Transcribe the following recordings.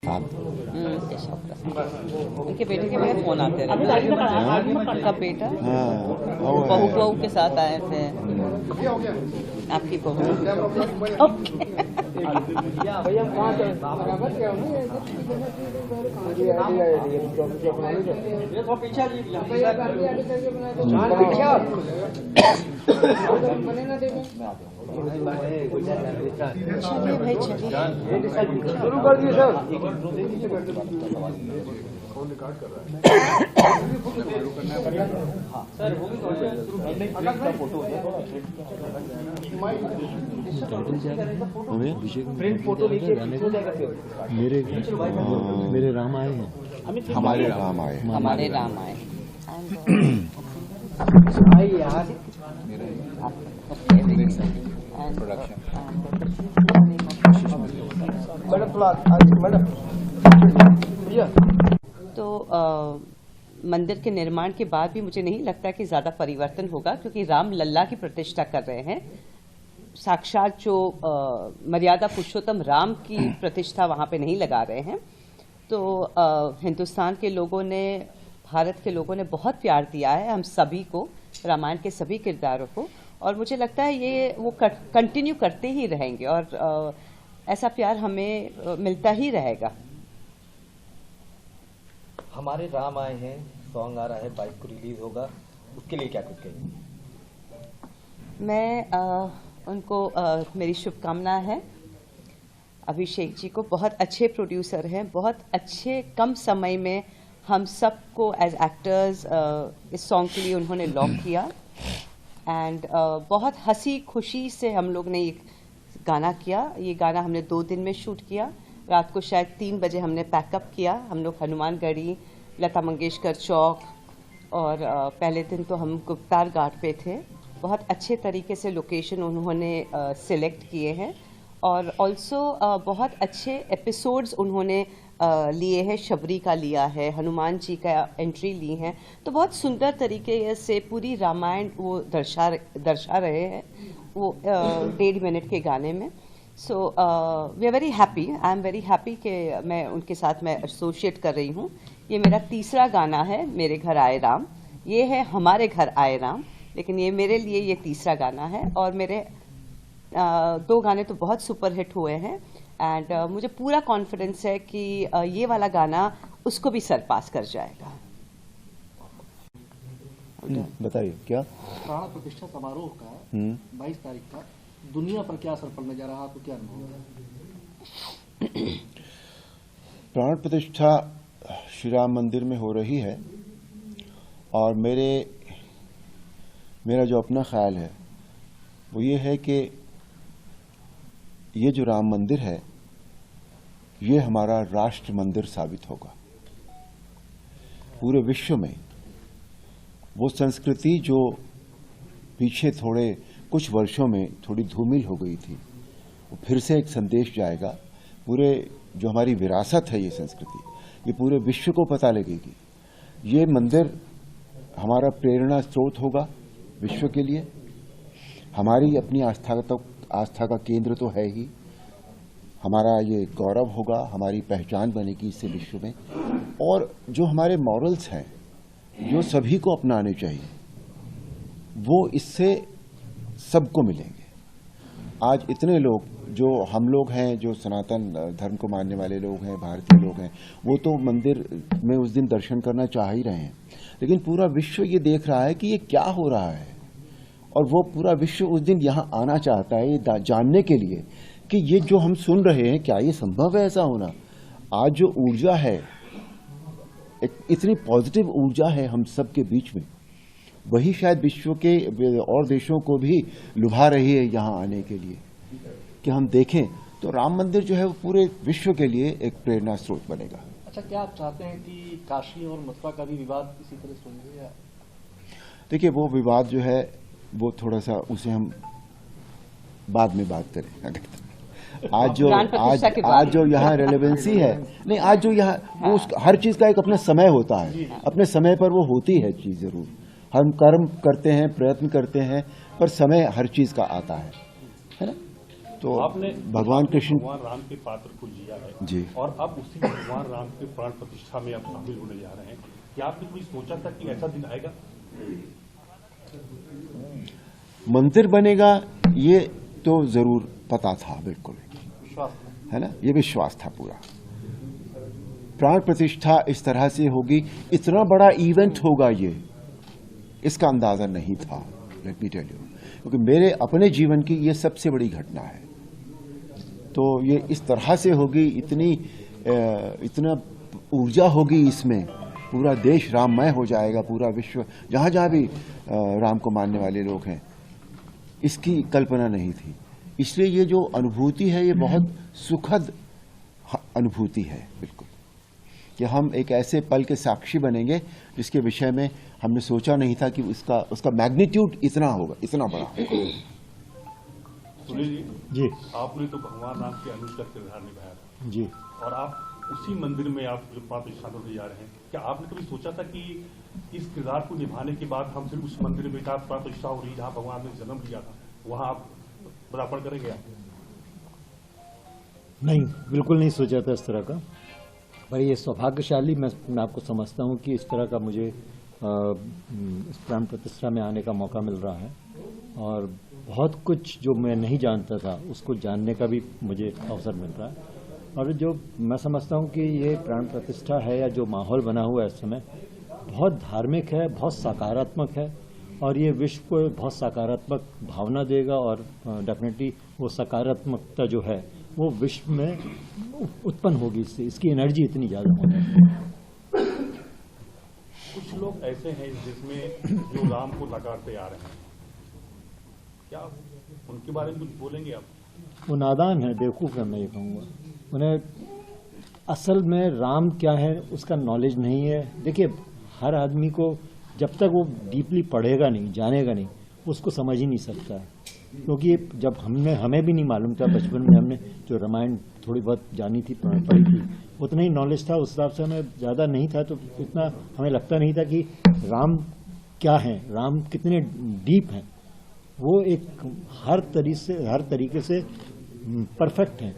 केशव प्रसाद। उनके बेटे के मेरे फोन आते रहे। उनका बेटा बहू के साथ आए थे। आपकी बहू। चलिए भाई चलिए। शुरू कर दिए सर। फोन रिकॉर्ड कर रहा है। प्रिंट फोटो मेरे राम आए हैं। हमारे राम आए। हमारे राम आए। तो मंदिर के निर्माण के बाद भी मुझे नहीं लगता कि ज्यादा परिवर्तन होगा, क्योंकि राम लल्ला की प्रतिष्ठा कर रहे हैं। साक्षात जो मर्यादा पुरुषोत्तम राम की प्रतिष्ठा वहां पे नहीं लगा रहे हैं। तो हिंदुस्तान के लोगों ने, भारत के लोगों ने बहुत प्यार दिया है हम सभी को, रामायण के सभी किरदारों को, और मुझे लगता है ये वो कंटिन्यू करते ही रहेंगे और ऐसा प्यार हमें मिलता ही रहेगा। हमारे राम आए हैं सॉन्ग आ रहा है, 22 को रिलीज होगा, उसके लिए क्या कुछ कहेंगे? मैं उनको मेरी शुभकामना है। अभिषेक जी को, बहुत अच्छे प्रोड्यूसर हैं, बहुत अच्छे कम समय में हम सबको एज एक्टर्स इस सॉन्ग के लिए उन्होंने लॉक किया एंड बहुत हंसी खुशी से हम लोग ने ये गाना किया। ये गाना हमने 2 दिन में शूट किया। रात को शायद 3 बजे हमने पैकअप किया। हम लोग हनुमानगढ़ी, लता मंगेशकर चौक, और पहले दिन तो हम गुप्तार घाट पे थे। बहुत अच्छे तरीके से लोकेशन उन्होंने सिलेक्ट किए हैं और ऑल्सो बहुत अच्छे एपिसोड्स उन्होंने लिए हैं। शबरी का लिया है, हनुमान जी का एंट्री ली है, तो बहुत सुंदर तरीके से पूरी रामायण वो दर्शा रहे हैं वो 1.5 मिनट के गाने में। So we are very happy, I am very happy कि मैं उनके साथ मैं एसोसिएट कर रही हूँ। ये मेरा तीसरा गाना है, मेरे घर आए राम। ये है हमारे घर आए राम, लेकिन ये मेरे लिए ये तीसरा गाना है और मेरे 2 गाने तो बहुत सुपरहिट हुए हैं एंड मुझे पूरा कॉन्फिडेंस है कि ये वाला गाना उसको भी सरपास कर जाएगा। बताइए क्या प्राण प्रतिष्ठा समारोह का 22 तारीख का दुनिया पर क्या असर पड़ने जा रहा है, आपको क्या अनुभव है? प्राण प्रतिष्ठा श्री राम मंदिर में हो रही है और मेरा जो अपना ख्याल है वो ये है कि ये जो राम मंदिर है ये हमारा राष्ट्र मंदिर साबित होगा। पूरे विश्व में वो संस्कृति जो पीछे थोड़े कुछ वर्षों में थोड़ी धूमिल हो गई थी, वो फिर से एक संदेश जाएगा। पूरे जो हमारी विरासत है ये संस्कृति, ये पूरे विश्व को पता लगेगी। ये मंदिर हमारा प्रेरणा स्रोत होगा विश्व के लिए। हमारी अपनी आस्था का केंद्र तो है ही, हमारा ये गौरव होगा, हमारी पहचान बनेगी इससे विश्व में। और जो हमारे मॉरल्स हैं जो सभी को अपनाने चाहिए, वो इससे सबको मिलेंगे। आज इतने लोग जो हम लोग हैं, जो सनातन धर्म को मानने वाले लोग हैं, भारतीय लोग हैं, वो तो मंदिर में उस दिन दर्शन करना चाह ही रहे हैं, लेकिन पूरा विश्व ये देख रहा है कि ये क्या हो रहा है और वो पूरा विश्व उस दिन यहाँ आना चाहता है ये जानने के लिए कि ये जो हम सुन रहे हैं क्या ये संभव है ऐसा होना। आज जो ऊर्जा है, इतनी पॉजिटिव ऊर्जा है हम सब के बीच में, वही शायद विश्व के और देशों को भी लुभा रही है यहाँ आने के लिए कि हम देखें। तो राम मंदिर जो है वो पूरे विश्व के लिए एक प्रेरणा स्रोत बनेगा। अच्छा, क्या आप चाहते हैं कि काशी और मथुरा का भी विवाद इसी तरह सुलझे या? देखिए, वो विवाद जो है वो थोड़ा सा उसे हम बाद में बात करें। आज जो यहाँ रेलेवेंसी है, नहीं, आज जो यहाँ वो हर चीज का एक अपना समय होता है, अपने समय पर वो होती है चीज। जरूर हम कर्म करते हैं, प्रयत्न करते हैं, पर समय हर चीज का आता है ना। तो आपने भगवान कृष्ण भगवान राम के पात्र को जिया है जी, और अब उसी भगवान राम के प्राण प्रतिष्ठा में आप शामिल होने जा रहे हैं। क्या आपने कभी सोचा था कि ऐसा दिन आएगा? मंदिर बनेगा ये तो जरूर पता था, बिल्कुल, है ना, ये विश्वास था पूरा। प्राण प्रतिष्ठा इस तरह से होगी, इतना बड़ा इवेंट होगा ये, इसका अंदाजा नहीं था, लेट मी टेल यू, क्योंकि मेरे अपने जीवन की ये सबसे बड़ी घटना है। तो ये इस तरह से होगी, इतना ऊर्जा होगी इसमें, पूरा देश राममय हो जाएगा, पूरा विश्व जहां जहां भी राम को मानने वाले लोग हैं, इसकी कल्पना नहीं थी। इसलिए ये जो अनुभूति है ये बहुत सुखद अनुभूति है, बिल्कुल, कि हम एक ऐसे पल के साक्षी बनेंगे जिसके विषय में हमने सोचा नहीं था कि उसका मैग्नीट्यूड इतना होगा, इतना बड़ा होगा। सुनील जी आपने तो भगवान राम के अनुज का किरदार निभाया था जी और आप उसी मंदिर में आप जो प्राण प्रतिष्ठा होने जा रहे हैं, क्या आपने कभी सोचा था कि इस किरदार को निभाने के बाद हम सिर्फ उस मंदिर में जहाँ प्राण प्रतिष्ठा हो रही जहाँ भगवान ने जन्म लिया था वहाँ आप पदार्पण करेंगे? आप नहीं, बिल्कुल नहीं सोचा था इस तरह का। पर ये सौभाग्यशाली मैं आपको समझता हूँ कि इस तरह का मुझे इस प्राण प्रतिष्ठा में आने का मौका मिल रहा है और बहुत कुछ जो मैं नहीं जानता था उसको जानने का भी मुझे अवसर मिल रहा है। और जो मैं समझता हूँ कि ये प्राण प्रतिष्ठा है या जो माहौल बना हुआ है इस समय, बहुत धार्मिक है, बहुत सकारात्मक है और ये विश्व को बहुत सकारात्मक भावना देगा और डेफिनेटली वो सकारात्मकता जो है वो विश्व में उत्पन्न होगी, इससे इसकी एनर्जी इतनी ज़्यादा होगी। कुछ लोग ऐसे हैं जिसमें जो राम को नकारते आ रहे हैं, क्या उनके बारे में कुछ बोलेंगे आप? वो नादान है, बेवकूफ़ है, मैं ये कहूँगा। उन्हें असल में राम क्या है उसका नॉलेज नहीं है। देखिए, हर आदमी को जब तक वो डीपली पढ़ेगा नहीं, जानेगा नहीं, उसको समझ ही नहीं सकता, क्योंकि जब हमें भी नहीं मालूम था, बचपन में हमने जो रामायण थोड़ी बहुत जानी थी, पढ़ी थी, उतना ही नॉलेज था, उस हिसाब से हमें ज़्यादा नहीं था, तो इतना हमें लगता नहीं था कि राम क्या है, राम कितने डीप हैं। वो एक हर तरीके से परफेक्ट है।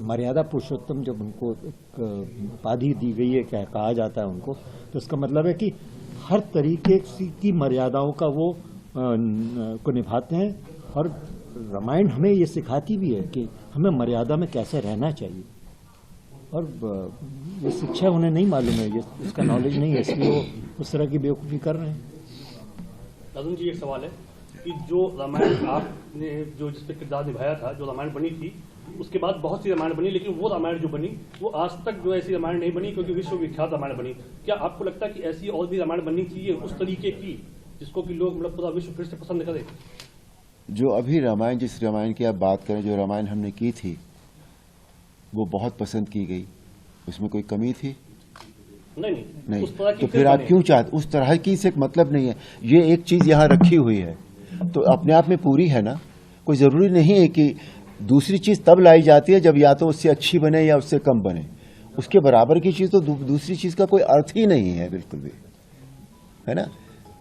मर्यादा पुरुषोत्तम जब उनको एक उपाधि दी गई है, क्या कहा जाता है उनको, तो इसका मतलब है कि हर तरीके की मर्यादाओं का वो को निभाते हैं। और रामायण हमें ये सिखाती भी है कि हमें मर्यादा में कैसे रहना चाहिए, और ये शिक्षा उन्हें नहीं मालूम है, ये उसका नॉलेज नहीं है, इसलिए वो उस तरह की बेवकूफ़ी कर रहे हैं। अर्जुन जी, एक सवाल है कि जो रामायण आपने जो जिस पे किरदार निभाया था, जो रामायण बनी थी, उसके बाद बहुत सी रामायण बनी, लेकिन वो रामायण जो बनी वो आज तक जो ऐसी रामायण नहीं बनी, क्योंकि विश्व विख्यात रामायण बनी। क्या आपको लगता है कि ऐसी और भी रामायण बननी चाहिए उस तरीके की, जिसको कि लोग मतलब पूरा विश्व फिर से पसंद करें? जो अभी रामायण, जिस रामायण की आप बात करें, जो रामायण हमने की थी वो बहुत पसंद की गई, उसमें कोई कमी थी? नहीं। उस तरह की तो फिर आप क्यों चाहते? उस तरह की से मतलब नहीं है। ये एक चीज यहाँ रखी हुई है तो अपने आप में पूरी है ना। कोई जरूरी नहीं है कि दूसरी चीज तब लाई जाती है जब या तो उससे अच्छी बने या उससे कम बने। उसके बराबर की चीज तो दूसरी चीज का कोई अर्थ ही नहीं है, बिल्कुल भी, है ना।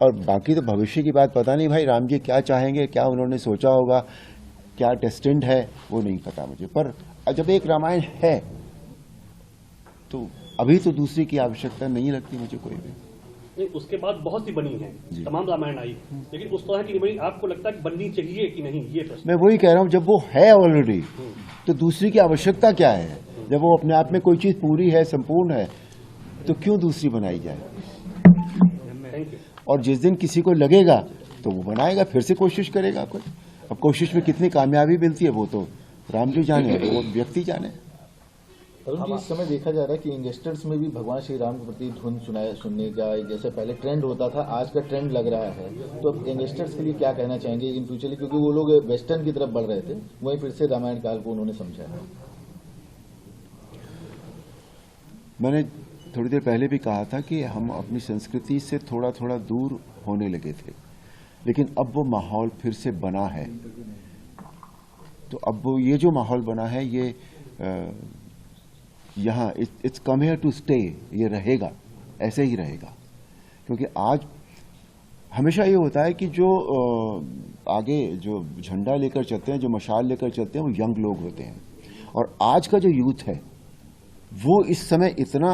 और बाकी तो भविष्य की बात पता नहीं भाई, राम जी क्या चाहेंगे, क्या उन्होंने सोचा होगा, क्या डेस्टिन्ड है, वो नहीं पता मुझे। पर जब एक रामायण है तो अभी तो दूसरी की आवश्यकता नहीं लगती मुझे कोई भी। नहीं, उसके बाद बहुत सी बनी है, तमाम रामायण आई, लेकिन उस तरह की नहीं बनी। आपको लगता है कि बननी चाहिए कि नहीं, ये प्रश्न। मैं वही कह रहा हूँ, जब वो है ऑलरेडी तो दूसरी की आवश्यकता क्या है? जब वो अपने आप में कोई चीज पूरी है, संपूर्ण है, तो क्यों दूसरी बनाई जाए? और जिस दिन किसी को लगेगा तो वो बनाएगा, फिर से कोशिश करेगा कोई। अब कोशिश में कितनी कामयाबी मिलती है वो तो राम जी जाने, वो व्यक्ति जाने। अरुण जी, इस समय देखा जा रहा है कि यंगस्टर्स में भी भगवान श्री राम के प्रति धुन सुनने का जैसे पहले ट्रेंड होता था, आज का ट्रेंड लग रहा है। तो अब यंगस्टर्स के लिए क्या कहना चाहेंगे इन फ्यूचर, क्योंकि वो लोग वेस्टर्न की तरफ बढ़ रहे थे, वहीं फिर से रामायण काल को उन्होंने समझा है। मैंने थोड़ी देर पहले भी कहा था कि हम अपनी संस्कृति से थोड़ा थोड़ा दूर होने लगे थे, लेकिन अब वो माहौल फिर से बना है। तो अब वो ये जो माहौल बना है ये यहाँ it's come here to stay, ये रहेगा, ऐसे ही रहेगा। क्योंकि आज हमेशा ये होता है कि जो आगे जो झंडा लेकर चलते हैं, जो मशाल लेकर चलते हैं, वो यंग लोग होते हैं। और आज का जो यूथ है वो इस समय इतना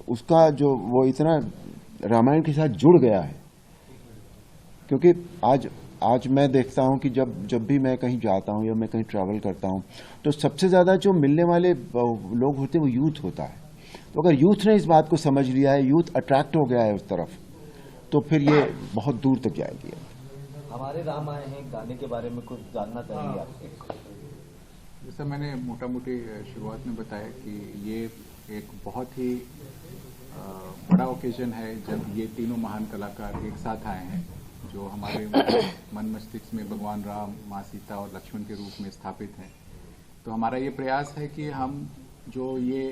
उसका जो वो इतना रामायण के साथ जुड़ गया है, क्योंकि आज मैं देखता हूं कि जब भी मैं कहीं जाता हूं या मैं कहीं ट्रैवल करता हूं तो सबसे ज्यादा जो मिलने वाले लोग होते हैं वो यूथ होता है। तो अगर यूथ ने इस बात को समझ लिया है, यूथ अट्रैक्ट हो गया है उस तरफ, तो फिर ये बहुत दूर तक जाएगी। हमारे राम आए हैं गाने के बारे में कुछ जानना चाहेंगे आपसे? जैसा मैंने मोटा मोटी शुरुआत में बताया कि ये एक बहुत ही बड़ा ओकेजन है जब ये तीनों महान कलाकार एक साथ आए हैं, जो हमारे मन मस्तिष्क में भगवान राम, माँ सीता और लक्ष्मण के रूप में स्थापित हैं। तो हमारा ये प्रयास है कि हम जो ये